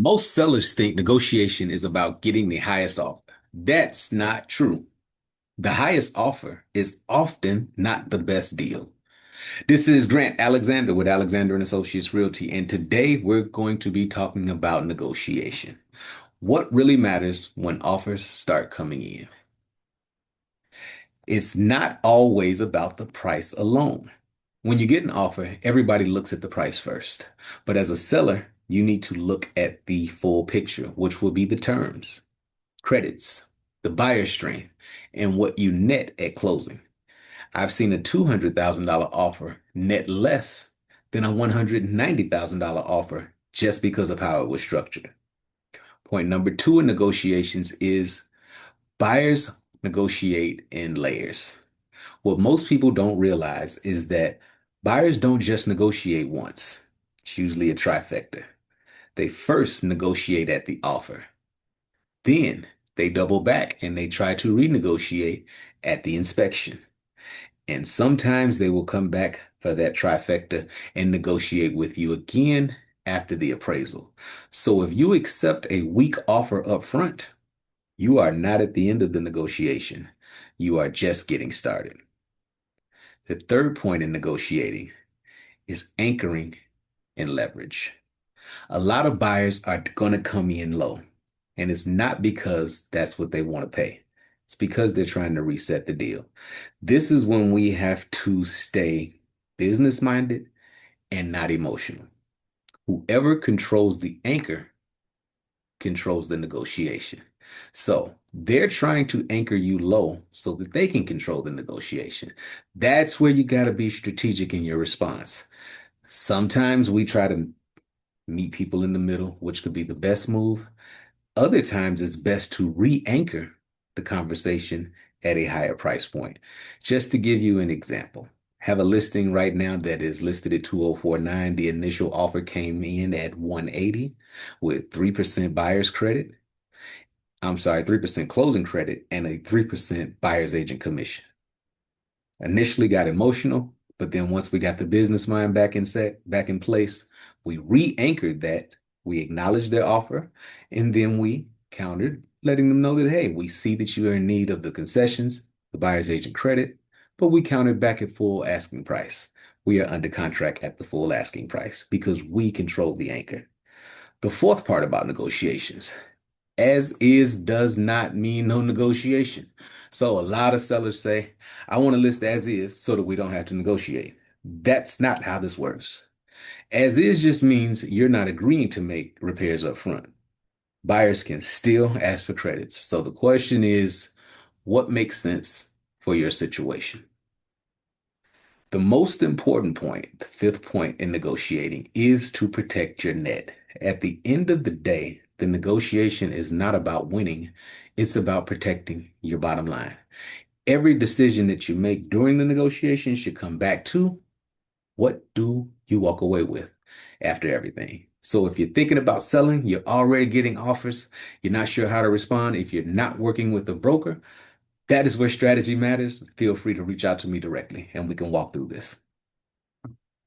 Most sellers think negotiation is about getting the highest offer. That's not true. The highest offer is often not the best deal. This is Grant Alexander with Alexander and Associates Realty, and today we're going to be talking about negotiation. What really matters when offers start coming in? It's not always about the price alone. When you get an offer, everybody looks at the price first. But as a seller, you need to look at the full picture, which will be the terms, credits, the buyer strength, and what you net at closing. I've seen a $200,000 offer net less than a $190,000 offer just because of how it was structured. Point number two in negotiations is buyers negotiate in layers. What most people don't realize is that buyers don't just negotiate once. It's usually a trifecta. They first negotiate at the offer. Then they double back and they try to renegotiate at the inspection. And sometimes they will come back for that trifecta and negotiate with you again after the appraisal. So if you accept a weak offer up front, you are not at the end of the negotiation. You are just getting started. The third point in negotiating is anchoring and leverage. A lot of buyers are going to come in low, and it's not because that's what they want to pay. It's because they're trying to reset the deal. This is when we have to stay business minded and not emotional. Whoever controls the anchor controls the negotiation. So they're trying to anchor you low so that they can control the negotiation. That's where you got to be strategic in your response. Sometimes we try to meet people in the middle, which could be the best move. Other times it's best to re-anchor the conversation at a higher price point. Just to give you an example, have a listing right now that is listed at 2049. The initial offer came in at 180 with 3% buyer's credit. I'm sorry, 3% closing credit and a 3% buyer's agent commission. Initially got emotional, but then once we got the business mind back in place, we re-anchored that. We acknowledged their offer, and then we countered, letting them know that, hey, we see that you are in need of the concessions, the buyer's agent credit, but we countered back at full asking price. We are under contract at the full asking price because we control the anchor. The fourth part about negotiations, as is does not mean no negotiation. So a lot of sellers say, I want to list as is so that we don't have to negotiate. That's not how this works. As is just means you're not agreeing to make repairs up front. Buyers can still ask for credits. So the question is, what makes sense for your situation? The most important point, the fifth point in negotiating, is to protect your net. At the end of the day, the negotiation is not about winning, it's about protecting your bottom line. Every decision that you make during the negotiation should come back to what do you walk away with after everything? So if you're thinking about selling, you're already getting offers, you're not sure how to respond, if you're not working with a broker, that is where strategy matters. Feel free to reach out to me directly and we can walk through this.